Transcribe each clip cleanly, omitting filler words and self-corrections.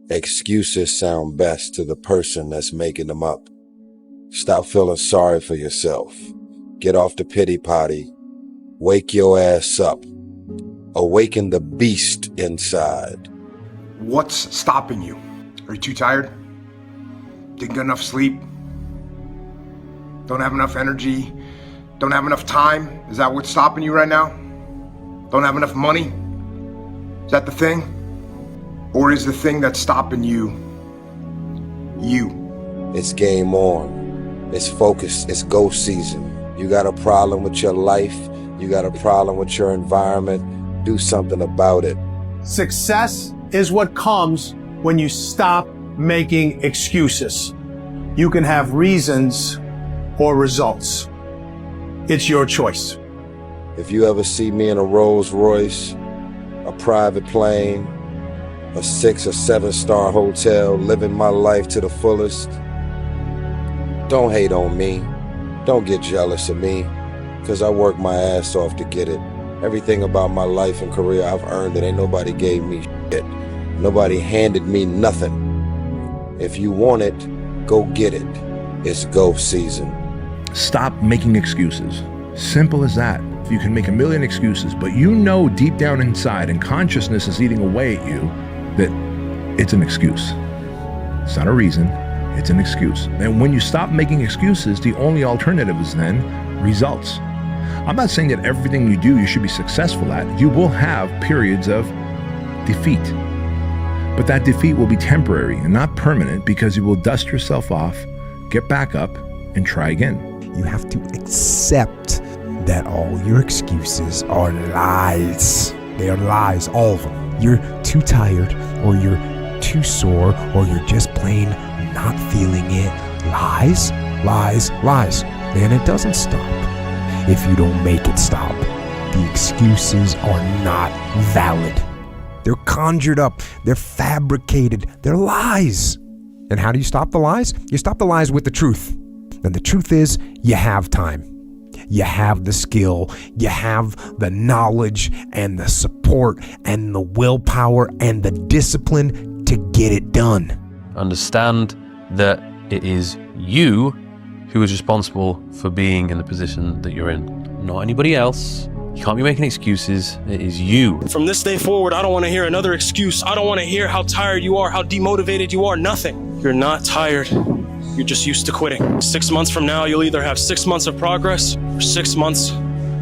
Excuses sound best to the person that's making them up. Stop feeling sorry for yourself. Get off the pity potty. Wake your ass up. Awaken the beast inside. What's stopping you? Are you too tired? Didn't get enough sleep? Don't have enough energy? Don't have enough time? Is that what's stopping you right now? Don't have enough money? Is that the thing? Or is the thing that's stopping you, you? It's game on. It's focus. It's go season. You got a problem with your life. You got a problem with your environment. Do something about it. Success is what comes when you stop making excuses. You can have reasons or results. It's your choice. If you ever see me in a Rolls Royce, a private plane, a 6 or 7 star hotel, living my life to the fullest, don't hate on me. Don't get jealous of me, because I work my ass off to get it. Everything about my life and career, I've earned it. Ain't nobody gave me shit. Nobody handed me nothing. If you want it, go get it. It's go season. Stop making excuses. Simple as that. You can make a million excuses, but you know deep down inside, and consciousness is eating away at you, that it's an excuse. It's not a reason, it's an excuse. And when you stop making excuses, the only alternative is then results. I'm not saying that everything you do you should be successful at. You will have periods of defeat. But that defeat will be temporary and not permanent, because you will dust yourself off, get back up, and try again. You have to accept that all your excuses are lies. They are lies, all of them. You're too tired, or you're too sore, or you're just plain not feeling it. Lies, lies, lies. And it doesn't stop if you don't make it stop. The excuses are not valid. They're conjured up. They're fabricated. They're lies. And how do you stop the lies? You stop the lies with the truth. And the truth is, you have time. You have the skill, you have the knowledge and the support and the willpower and the discipline to get it done. Understand that it is you who is responsible for being in the position that you're in, not anybody else. You can't be making excuses. It is you. From this day forward, I don't want to hear another excuse. I don't want to hear how tired you are, how demotivated you are. Nothing. You're not tired. You're just used to quitting. 6 months from now, you'll either have 6 months of progress or 6 months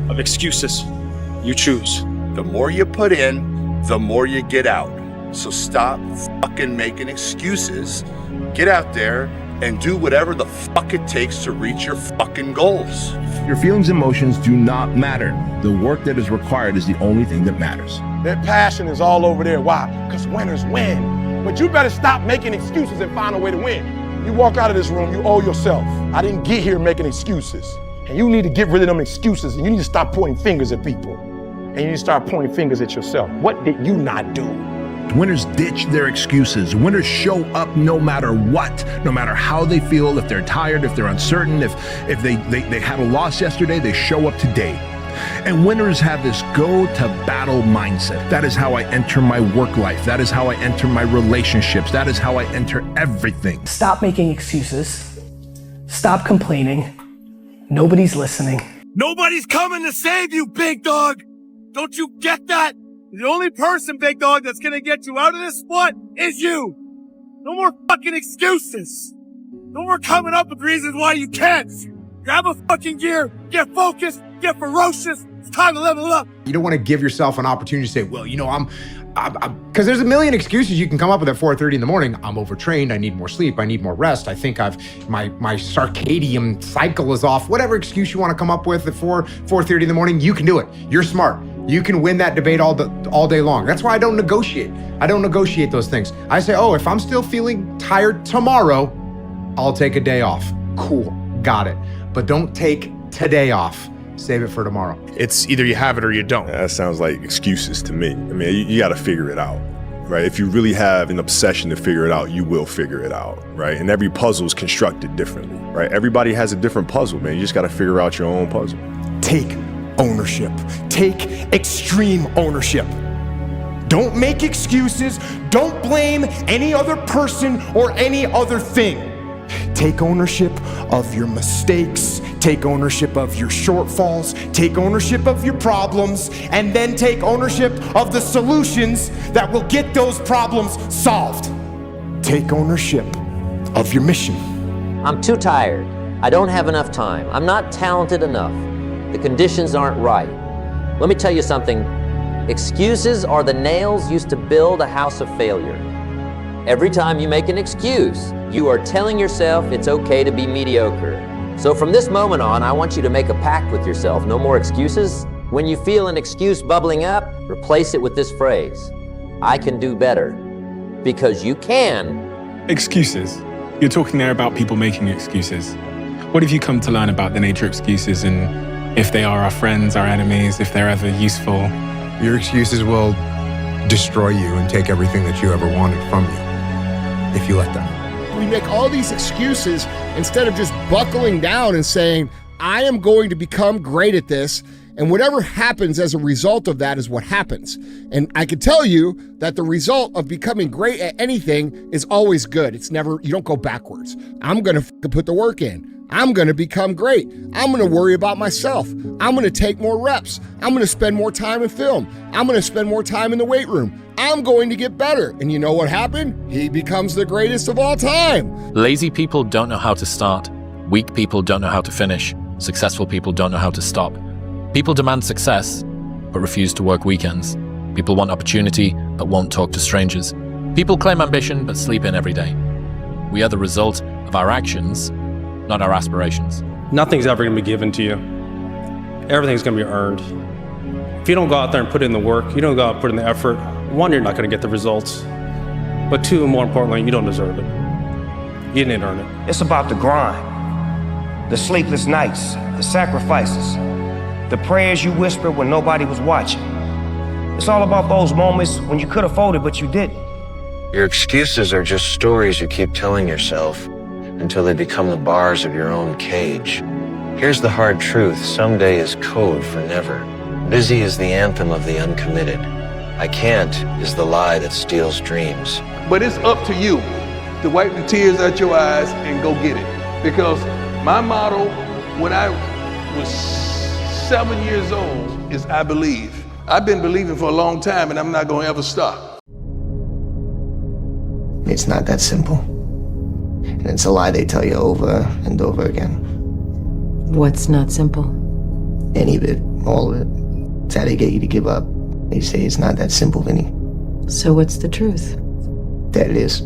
of excuses. You choose. The more you put in, the more you get out. So stop fucking making excuses. Get out there and do whatever the fuck it takes to reach your fucking goals. Your feelings and emotions do not matter. The work that is required is the only thing that matters. Their passion is all over there. Why? Because winners win. But you better stop making excuses and find a way to win. You walk out of this room, you owe yourself. I didn't get here making excuses. And you need to get rid of them excuses, and you need to stop pointing fingers at people. And you need to start pointing fingers at yourself. What did you not do? Winners ditch their excuses. Winners show up no matter what, no matter how they feel, if they're tired, if they're uncertain, if they had a loss yesterday, they show up today. And winners have this go-to-battle mindset. That is how I enter my work life. That is how I enter my relationships. That is how I enter everything. Stop making excuses. Stop complaining. Nobody's listening. Nobody's coming to save you, big dog. Don't you get that? The only person, big dog, that's gonna get you out of this spot is you. No more fucking excuses. No more coming up with reasons why you can't. Grab a fucking gear, get focused, get ferocious. It's time to level up. You don't want to give yourself an opportunity to say, well, you know, I'm because there's a million excuses you can come up with at 4:30 in the morning. I'm overtrained. I need more sleep. I need more rest. I think my circadian cycle is off. Whatever excuse you want to come up with at 4:30 in the morning, you can do it. You're smart. You can win that debate all day long. That's why I don't negotiate. I don't negotiate those things. I say, oh, if I'm still feeling tired tomorrow, I'll take a day off. Cool, got it. But don't take today off. Save it for tomorrow. It's either you have it or you don't. That sounds like excuses to me. I mean, you got to figure it out, right? If you really have an obsession to figure it out, you will figure it out, right? And every puzzle is constructed differently, right? Everybody has a different puzzle, man. You just got to figure out your own puzzle. Take ownership. Take extreme ownership. Don't make excuses. Don't blame any other person or any other thing. Take ownership of your mistakes. Take ownership of your shortfalls. Take ownership of your problems. And then take ownership of the solutions that will get those problems solved. Take ownership of your mission. I'm too tired. I don't have enough time. I'm not talented enough. The conditions aren't right. Let me tell you something. Excuses are the nails used to build a house of failure. Every time you make an excuse, you are telling yourself it's okay to be mediocre. So from this moment on, I want you to make a pact with yourself. No more excuses. When you feel an excuse bubbling up, replace it with this phrase. I can do better. Because you can. Excuses. You're talking there about people making excuses. What have you come to learn about the nature of excuses and if they are our friends, our enemies, if they're ever useful? Your excuses will destroy you and take everything that you ever wanted from you if you let them. We make all these excuses instead of just buckling down and saying, I am going to become great at this, and whatever happens as a result of that is what happens. And I can tell you that the result of becoming great at anything is always good. It's never, you don't go backwards. I'm going to put the work in. I'm going to become great. I'm going to worry about myself. I'm going to take more reps. I'm going to spend more time in film. I'm going to spend more time in the weight room. I'm going to get better. And you know what happened? He becomes the greatest of all time. Lazy people don't know how to start. Weak people don't know how to finish. Successful people don't know how to stop. People demand success, but refuse to work weekends. People want opportunity, but won't talk to strangers. People claim ambition, but sleep in every day. We are the result of our actions, not our aspirations. Nothing's ever going to be given to you. Everything's going to be earned. If you don't go out there and put in the work, you don't go out and put in the effort, one, you're not going to get the results. But two, and more importantly, you don't deserve it. You didn't earn it. It's about the grind, the sleepless nights, the sacrifices, the prayers you whispered when nobody was watching. It's all about those moments when you could have folded, but you didn't. Your excuses are just stories you keep telling yourself until they become the bars of your own cage. Here's the hard truth. Someday is code for never. Busy is the anthem of the uncommitted. I can't is the lie that steals dreams. But it's up to you to wipe the tears out your eyes and go get it. Because my motto when I was 7 years old is I believe. I've been believing for a long time and I'm not going to ever stop. It's not that simple. And it's a lie they tell you over and over again. What's not simple? Any of it, all of it. It's how they get you to give up. They say it's not that simple, Vinny. So what's the truth? That it is.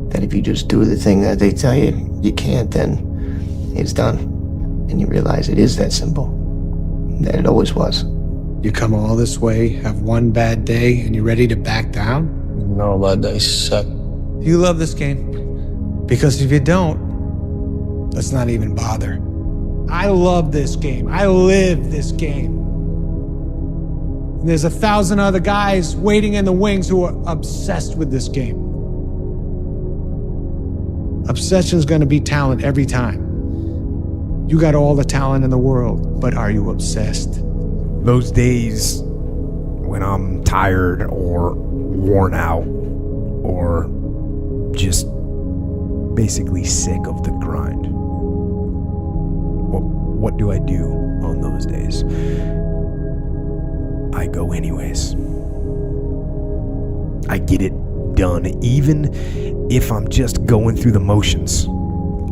That if you just do the thing that they tell you you can't, then it's done. And you realize it is that simple. That it always was. You come all this way, have one bad day, and you're ready to back down? No, bad days suck. You love this game? Because if you don't, let's not even bother. I love this game. I live this game. And there's 1,000 other guys waiting in the wings who are obsessed with this game. Obsession's gonna be talent every time. You got all the talent in the world, but are you obsessed? Those days when I'm tired or worn out or just basically sick of the grind. What do I do on those days? I go anyways. I get it done, even if I'm just going through the motions.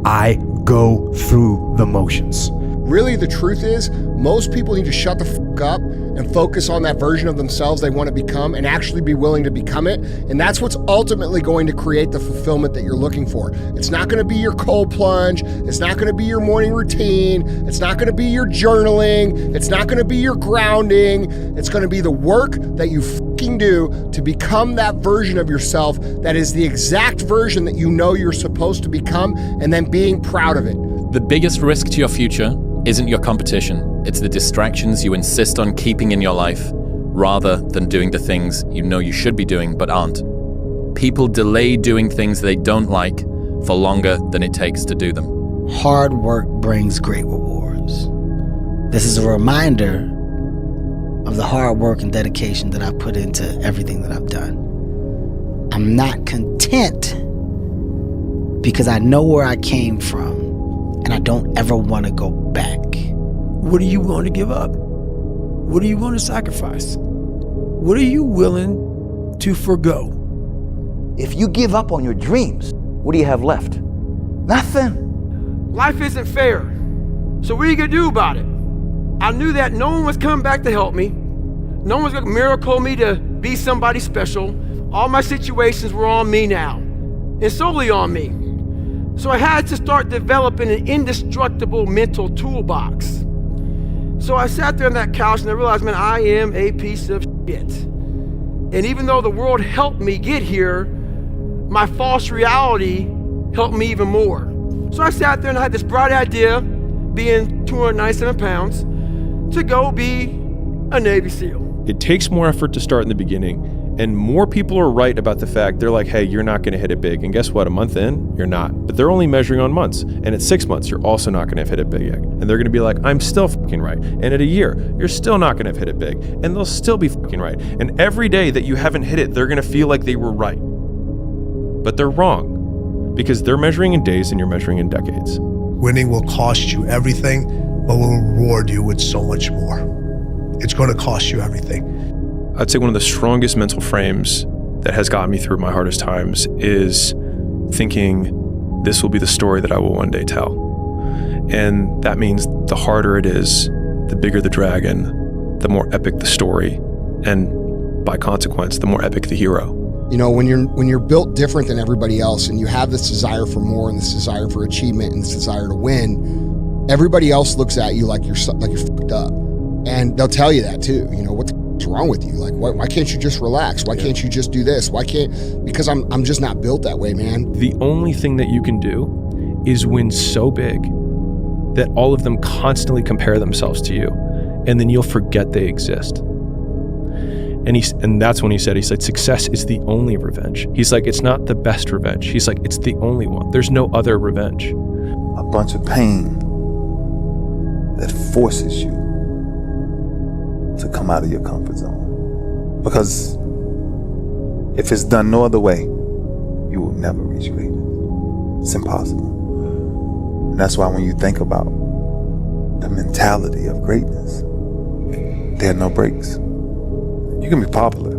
I go through the motions. Really, the truth is, most people need to shut the fuck up and focus on that version of themselves they want to become and actually be willing to become it. And that's what's ultimately going to create the fulfillment that you're looking for. It's not going to be your cold plunge. It's not going to be your morning routine. It's not going to be your journaling. It's not going to be your grounding. It's going to be the work that you fucking do to become that version of yourself that is the exact version that you know you're supposed to become, and then being proud of it. The biggest risk to your future isn't your competition. It's the distractions you insist on keeping in your life rather than doing the things you know you should be doing but aren't. People delay doing things they don't like for longer than it takes to do them. Hard work brings great rewards. This is a reminder of the hard work and dedication that I've put into everything that I've done. I'm not content because I know where I came from and I don't ever want to go back. What are you willing to give up? What are you willing to sacrifice? What are you willing to forgo? If you give up on your dreams, what do you have left? Nothing. Life isn't fair. So what are you gonna do about it? I knew that no one was coming back to help me. No one was gonna miracle me to be somebody special. All my situations were on me now, and solely on me. So I had to start developing an indestructible mental toolbox. So I sat there on that couch and I realized, man, I am a piece of shit. And even though the world helped me get here, my false reality helped me even more. So I sat there and I had this bright idea, being 297 pounds, to go be a Navy SEAL. It takes more effort to start in the beginning, and more people are right about the fact they're like, hey, you're not gonna hit it big. And guess what? A month in, you're not. But they're only measuring on months. And at 6 months, you're also not gonna have hit it big yet. And they're gonna be like, I'm still fucking right. And at a year, you're still not gonna have hit it big. And they'll still be fucking right. And every day that you haven't hit it, they're gonna feel like they were right. But they're wrong, because they're measuring in days and you're measuring in decades. Winning will cost you everything, but will reward you with so much more. It's gonna cost you everything. I'd say one of the strongest mental frames that has gotten me through my hardest times is thinking this will be the story that I will one day tell. And that means the harder it is, the bigger the dragon, the more epic the story, and by consequence, the more epic the hero. You know, when you're built different than everybody else and you have this desire for more and this desire for achievement and this desire to win, everybody else looks at you like you're fucked up. And they'll tell you that too. You know, what's wrong with you? Like, why can't you just relax? Why can't you just do this? Because I'm just not built that way, man. The only thing that you can do is win so big that all of them constantly compare themselves to you, and then you'll forget they exist. And that's when he said, success is the only revenge. He's like, it's not the best revenge. He's like, it's the only one. There's no other revenge. A bunch of pain that forces you to come out of your comfort zone. Because if it's done no other way, you will never reach greatness. It's impossible. And that's why when you think about the mentality of greatness, there are no breaks. You can be popular,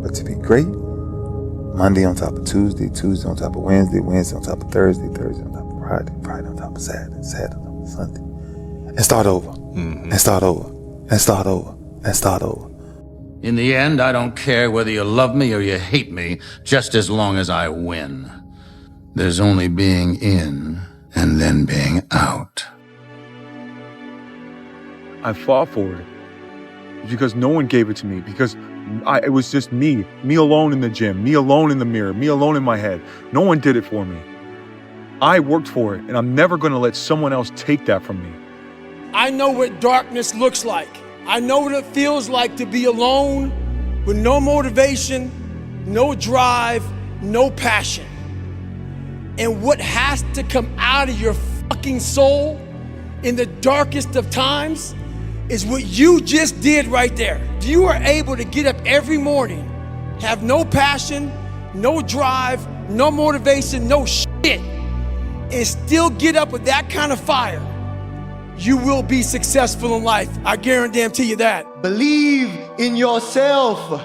but to be great, Monday on top of Tuesday, Tuesday on top of Wednesday, Wednesday on top of Thursday, Thursday on top of Friday, Friday on top of Saturday, Saturday on top of Sunday, and start over, and start over, and start over, and start over. In the end, I don't care whether you love me or you hate me, just as long as I win. There's only being in and then being out. I fought for it because no one gave it to me, because it was just me alone in the gym, me alone in the mirror, me alone in my head. No one did it for me. I worked for it, and I'm never gonna let someone else take that from me. I know what darkness looks like. I know what it feels like to be alone with no motivation, no drive, no passion. And what has to come out of your fucking soul in the darkest of times is what you just did right there. You are able to get up every morning, have no passion, no drive, no motivation, no shit, and still get up with that kind of fire. You will be successful in life. I guarantee you that. Believe in yourself.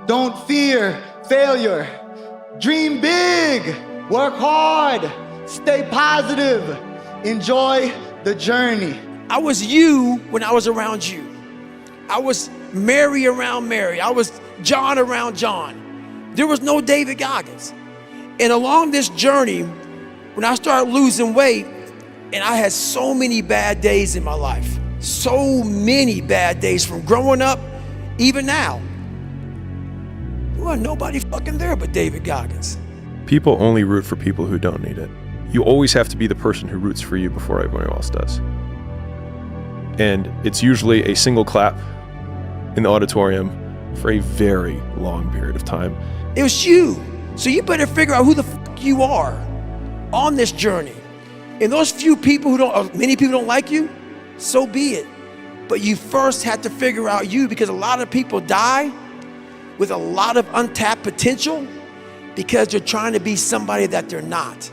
Don't fear failure. Dream big. Work hard. Stay positive. Enjoy the journey. I was you when I was around you. I was Mary around Mary. I was John around John. There was no David Goggins. And along this journey, when I started losing weight, and I had so many bad days in my life, so many bad days from growing up, even now. There wasn't nobody fucking there but David Goggins. People only root for people who don't need it. You always have to be the person who roots for you before everyone else does. And it's usually a single clap in the auditorium for a very long period of time. It was you. So you better figure out who the fuck you are on this journey. And those few people many people don't like you, so be it. But you first have to figure out you, because a lot of people die with a lot of untapped potential because they're trying to be somebody that they're not.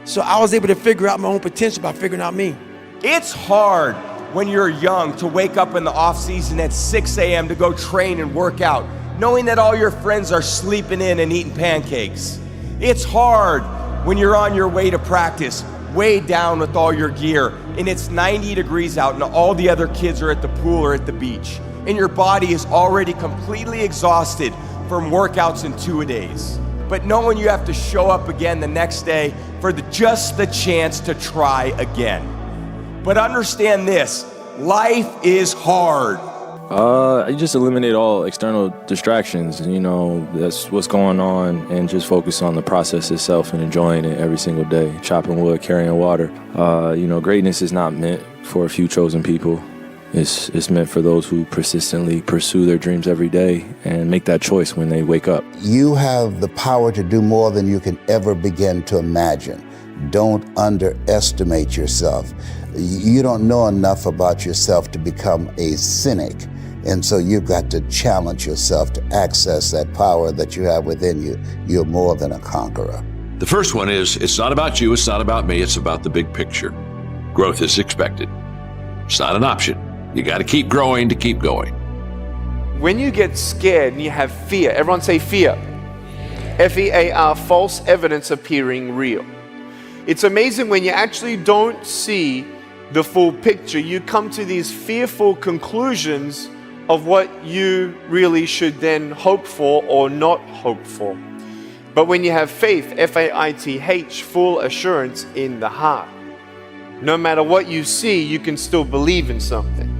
So I was able to figure out my own potential by figuring out me. It's hard when you're young to wake up in the off season at 6 a.m. to go train and work out, knowing that all your friends are sleeping in and eating pancakes. It's hard when you're on your way to practice, weighed down with all your gear, and it's 90 degrees out and all the other kids are at the pool or at the beach, and your body is already completely exhausted from workouts in 2-a-days. But knowing you have to show up again the next day for just the chance to try again. But understand this, life is hard. I just eliminate all external distractions, that's what's going on, and just focus on the process itself and enjoying it every single day. Chopping wood, carrying water. Greatness is not meant for a few chosen people. It's meant for those who persistently pursue their dreams every day and make that choice when they wake up. You have the power to do more than you can ever begin to imagine. Don't underestimate yourself. You don't know enough about yourself to become a cynic. And so you've got to challenge yourself to access that power that you have within you. You're more than a conqueror. The first one is, it's not about you, it's not about me, it's about the big picture. Growth is expected. It's not an option. You got to keep growing to keep going. When you get scared and you have fear, everyone say fear. F-E-A-R, false evidence appearing real. It's amazing when you actually don't see the full picture. You come to these fearful conclusions of what you really should then hope for or not hope for. But when you have faith, F-A-I-T-H, full assurance in the heart, no matter what you see, you can still believe in something.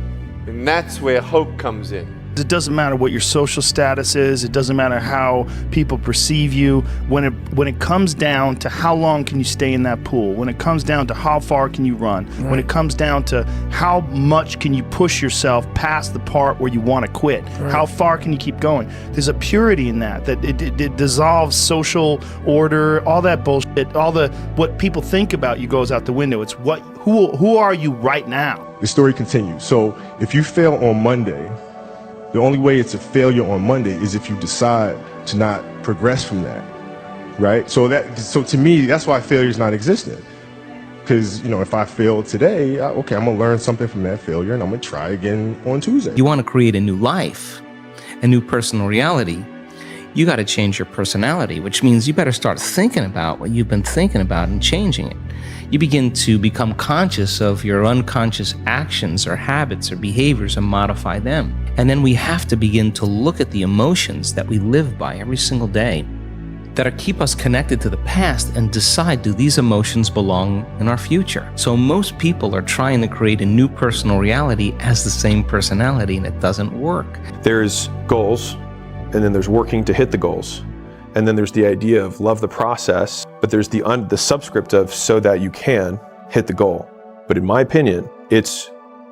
And that's where hope comes in. It doesn't matter what your social status is. It doesn't matter how people perceive you. When it comes down to how long can you stay in that pool, when it comes down to how far can you run, right, when it comes down to how much can you push yourself past the part where you want to quit, right, how far can you keep going, there's a purity in that it dissolves social order, all that bullshit, what people think about you goes out the window. It's who are you right now? The story continues. So if you fail on Monday, the only way it's a failure on Monday is if you decide to not progress from that, right? So to me, that's why failure is not existent. Because, if I fail today, okay, I'm gonna learn something from that failure and I'm gonna try again on Tuesday. You wanna create a new life, a new personal reality, you gotta change your personality, which means you better start thinking about what you've been thinking about and changing it. You begin to become conscious of your unconscious actions or habits or behaviors and modify them. And then we have to begin to look at the emotions that we live by every single day that keep us connected to the past and decide, do these emotions belong in our future? So most people are trying to create a new personal reality as the same personality, and it doesn't work. There's goals, and then there's working to hit the goals. And then there's the idea of love the process, but there's the subscript of so that you can hit the goal. But in my opinion, it's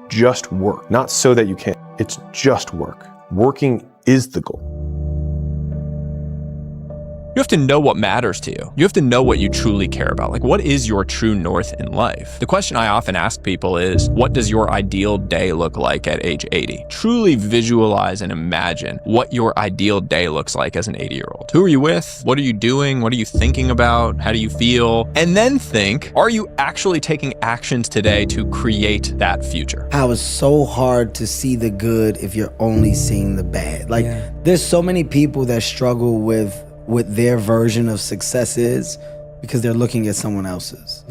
just work, not so that you can. It's just work. Working is the goal. You have to know what matters to you. You have to know what you truly care about. Like, what is your true north in life? The question I often ask people is, what does your ideal day look like at age 80? Truly visualize and imagine what your ideal day looks like as an 80-year-old. Who are you with? What are you doing? What are you thinking about? How do you feel? And then think, are you actually taking actions today to create that future? How it's so hard to see the good if you're only seeing the bad. There's so many people that struggle with their version of success is because they're looking at someone else's.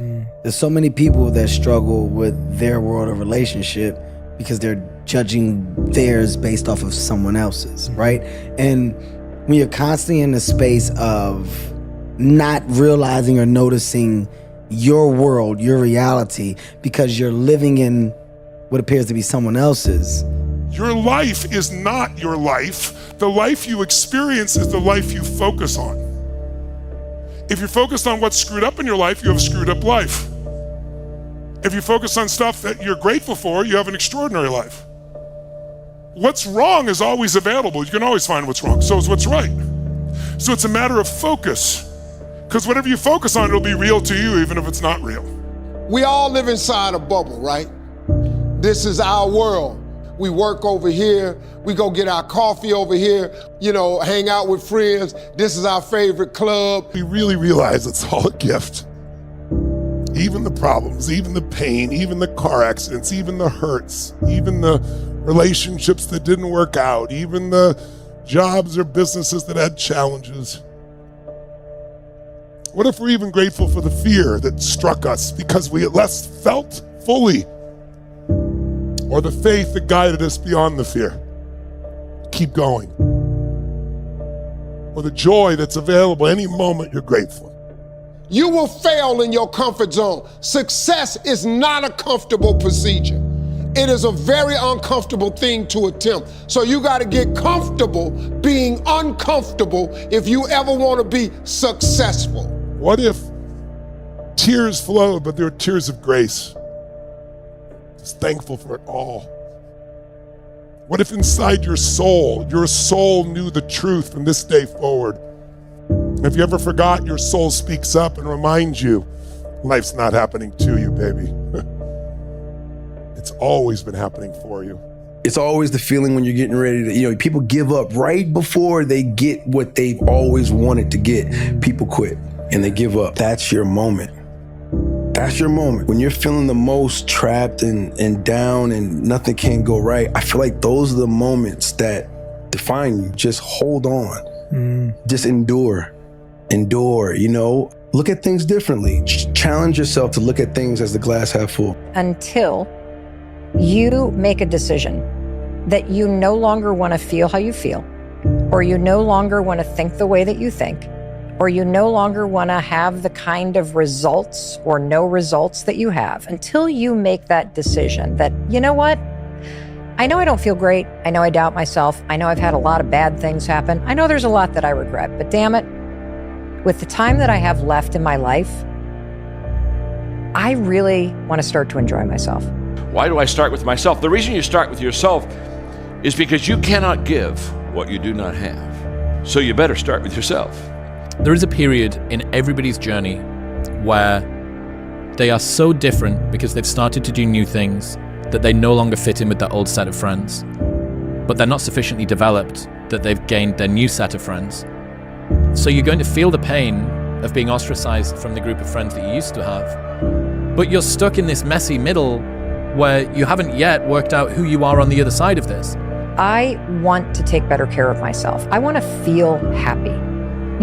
There's so many people that struggle with their world of relationship because they're judging theirs based off of someone else's, right? And when you're constantly in the space of not realizing or noticing your world, your reality, because you're living in what appears to be someone else's. Your life is not your life. The life you experience is the life you focus on. If you're focused on what's screwed up in your life, you have a screwed up life. If you focus on stuff that you're grateful for, you have an extraordinary life. What's wrong is always available. You can always find what's wrong. So is what's right. So it's a matter of focus. Because whatever you focus on, it'll be real to you, even if it's not real. We all live inside a bubble, right? This is our world. we work over here, we go get our coffee over here, hang out with friends. This is our favorite club. We really realize it's all a gift. Even the problems, even the pain, even the car accidents, even the hurts, even the relationships that didn't work out, even the jobs or businesses that had challenges. What if we're even grateful for the fear that struck us because we at last felt fully? Or the faith that guided us beyond the fear? Keep going. Or the joy that's available any moment you're grateful. You will fail in your comfort zone. Success is not a comfortable procedure. It is a very uncomfortable thing to attempt. So you got to get comfortable being uncomfortable if you ever want to be successful. What if tears flowed, but they were tears of grace? Just thankful for it all. What if inside your soul knew the truth from this day forward? If you ever forgot, your soul speaks up and reminds you, life's not happening to you, baby. It's always been happening for you. It's always the feeling when you're getting ready to, people give up right before they get what they've always wanted to get. People quit and they give up. That's your moment. That's your moment. When you're feeling the most trapped and down and nothing can go right, I feel like those are the moments that define you. Just hold on. Just endure. Look at things differently. Challenge yourself to look at things as the glass half full. Until you make a decision that you no longer want to feel how you feel, or you no longer want to think the way that you think, or you no longer want to have the kind of results or no results that you have, until you make that decision that, you know what? I know I don't feel great. I know I doubt myself. I know I've had a lot of bad things happen. I know there's a lot that I regret, but damn it, with the time that I have left in my life, I really want to start to enjoy myself. Why do I start with myself? The reason you start with yourself is because you cannot give what you do not have. So you better start with yourself. There is a period in everybody's journey where they are so different because they've started to do new things that they no longer fit in with their old set of friends. But they're not sufficiently developed that they've gained their new set of friends. So you're going to feel the pain of being ostracized from the group of friends that you used to have. But you're stuck in this messy middle where you haven't yet worked out who you are on the other side of this. I want to take better care of myself. I want to feel happy.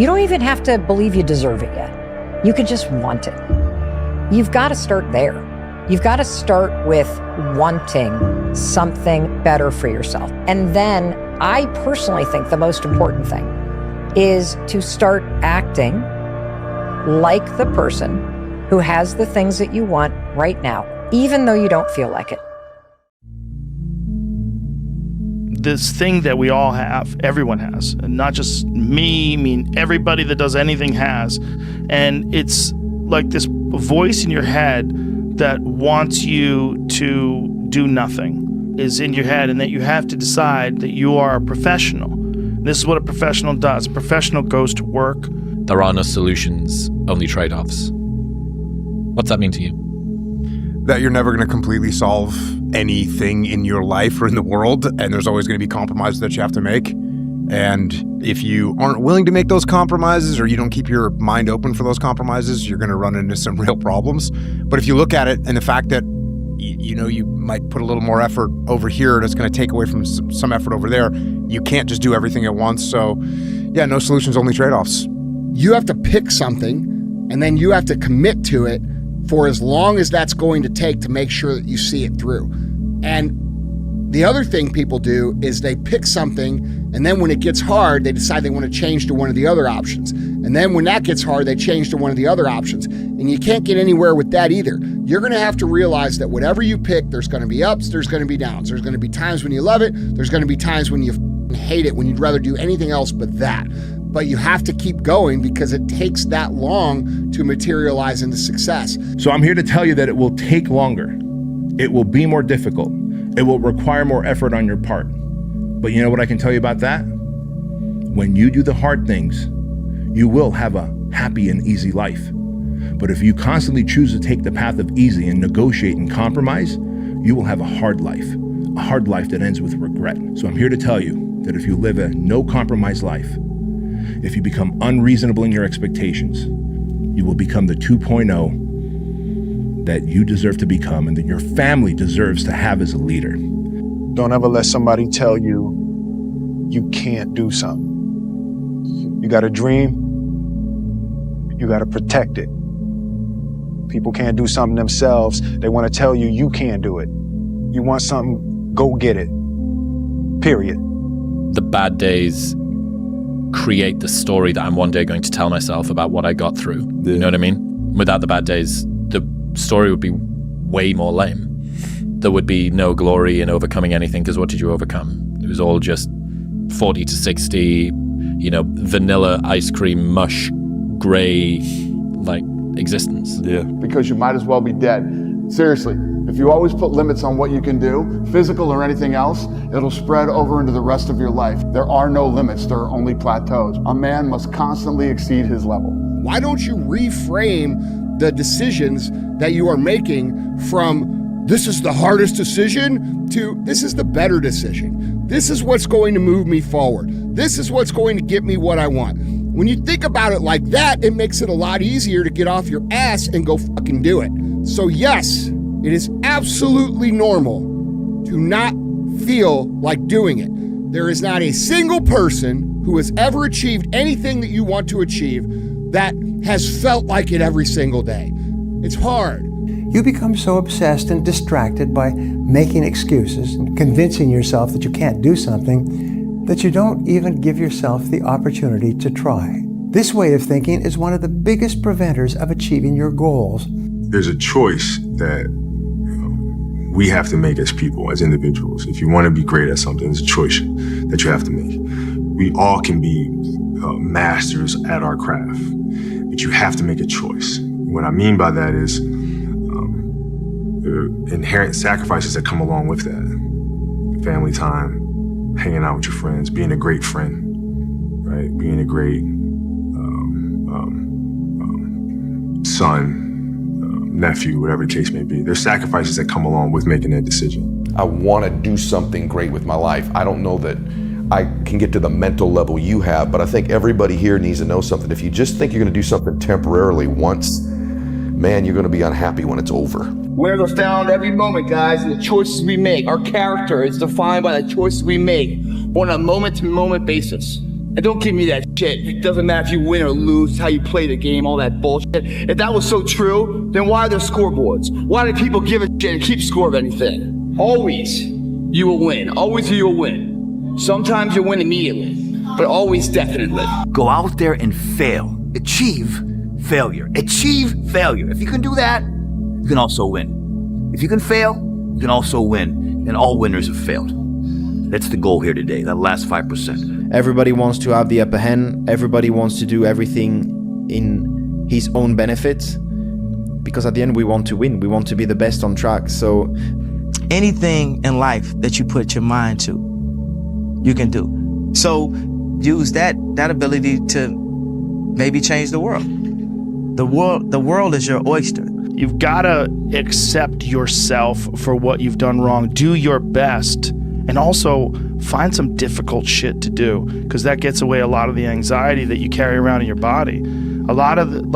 You don't even have to believe you deserve it yet. You could just want it. You've got to start there. You've got to start with wanting something better for yourself. And then I personally think the most important thing is to start acting like the person who has the things that you want right now, even though you don't feel like it. This thing that we all have, everyone has, and not just me, everybody that does anything has. And it's like this voice in your head that wants you to do nothing is in your head, and that you have to decide that you are a professional. This is what a professional does. A professional goes to work. There are no solutions, only trade-offs. What's that mean to you? That you're never going to completely solve anything in your life or in the world, and there's always going to be compromises that you have to make. And if you aren't willing to make those compromises, or you don't keep your mind open for those compromises, you're going to run into some real problems. But if you look at it and the fact that you might put a little more effort over here, and it's going to take away from some effort over there, you can't just do everything at once. So yeah, no solutions, only trade-offs. You have to pick something, and then you have to commit to it for as long as that's going to take to make sure that you see it through. And the other thing people do is they pick something, and then when it gets hard, they decide they want to change to one of the other options. And then when that gets hard, they change to one of the other options. And you can't get anywhere with that either. You're going to have to realize that whatever you pick, there's going to be ups, there's going to be downs. There's going to be times when you love it, there's going to be times when you hate it, when you'd rather do anything else but that. But you have to keep going because it takes that long to materialize into success. So I'm here to tell you that it will take longer. It will be more difficult. It will require more effort on your part. But you know what I can tell you about that? When you do the hard things, you will have a happy and easy life. But if you constantly choose to take the path of easy and negotiate and compromise, you will have a hard life, a hard life that ends with regret. So I'm here to tell you that if you live a no compromise life, if you become unreasonable in your expectations, you will become the 2.0 that you deserve to become and that your family deserves to have as a leader. Don't ever let somebody tell you you can't do something. You got a dream, you got to protect it. People can't do something themselves. They want to tell you you can't do it. You want something, go get it. Period. The bad days create the story that I'm one day going to tell myself about what I got through. You know what I mean? Without the bad days, the story would be way more lame. There would be no glory in overcoming anything, because what did you overcome? It was all just 40 to 60, vanilla ice cream mush, gray, existence. Yeah. Because you might as well be dead. Seriously, if you always put limits on what you can do, physical or anything else, it'll spread over into the rest of your life. There are no limits, there are only plateaus. A man must constantly exceed his level. Why don't you reframe the decisions that you are making from this is the hardest decision to this is the better decision. This is what's going to move me forward. This is what's going to get me what I want. When you think about it like that, it makes it a lot easier to get off your ass and go fucking do it. So yes, it is absolutely normal to not feel like doing it. There is not a single person who has ever achieved anything that you want to achieve that has felt like it every single day. It's hard. You become so obsessed and distracted by making excuses and convincing yourself that you can't do something that you don't even give yourself the opportunity to try. This way of thinking is one of the biggest preventers of achieving your goals. There's a choice that we have to make as people, as individuals. If you want to be great at something, it's a choice that you have to make. We all can be masters at our craft, but you have to make a choice. What I mean by that is the inherent sacrifices that come along with that. Family time, hanging out with your friends, being a great friend, right? Being a great son, nephew, whatever the case may be. There's sacrifices that come along with making that decision. I want to do something great with my life. I don't know that I can get to the mental level you have, but I think everybody here needs to know something. If you just think you're going to do something temporarily once, man, you're going to be unhappy when it's over. Winners are found every moment, guys, in the choices we make. Our character is defined by the choices we make on a moment-to-moment basis. And don't give me that shit. It doesn't matter if you win or lose, it's how you play the game, all that bullshit. If that was so true, then why are there scoreboards? Why do people give a shit and keep score of anything? Always you will win. Always you will win. Sometimes you'll win immediately, but always definitely. Go out there and fail. Achieve failure. Achieve failure. If you can do that, you can also win. If you can fail, you can also win. And all winners have failed. That's the goal here today, that last 5%. Everybody wants to have the upper hand. Everybody wants to do everything in his own benefit. Because at the end, we want to win. We want to be the best on track. So anything in life that you put your mind to, you can do. So use that ability to maybe change the world. The world is your oyster. You've got to accept yourself for what you've done wrong. Do your best. And also find some difficult shit to do, because that gets away a lot of the anxiety that you carry around in your body. A lot of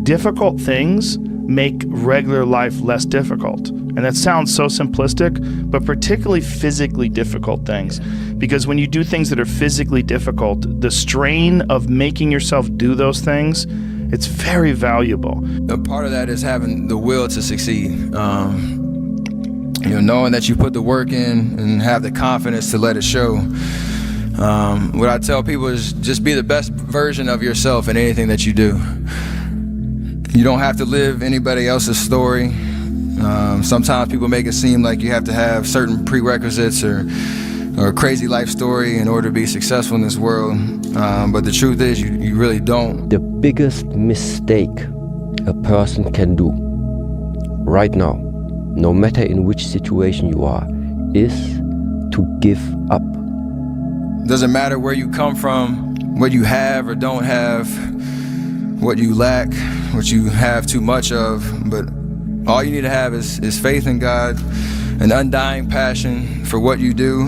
difficult things make regular life less difficult. And that sounds so simplistic, but particularly physically difficult things. Because when you do things that are physically difficult, the strain of making yourself do those things, it's very valuable. A part of that is having the will to succeed. Knowing that you put the work in and have the confidence to let it show. What I tell people is just be the best version of yourself in anything that you do. You don't have to live anybody else's story. Sometimes people make it seem like you have to have certain prerequisites or a crazy life story in order to be successful in this world. But the truth is you really don't. The biggest mistake a person can do right now, no matter in which situation you are, is to give up. Doesn't matter where you come from, what you have or don't have, what you lack, what you have too much of, but all you need to have is faith in God an undying passion for what you do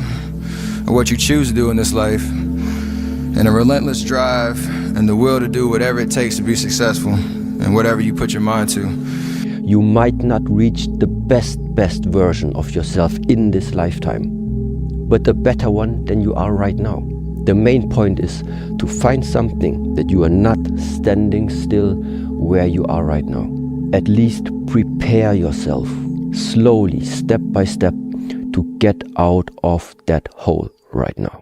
or what you choose to do in this life, and a relentless drive and the will to do whatever it takes to be successful and whatever you put your mind to. You might not reach the best version of yourself in this lifetime, but a better one than you are right now. The main point is to find something that you are not standing still where you are right now. At least prepare yourself slowly, step by step, to get out of that hole right now.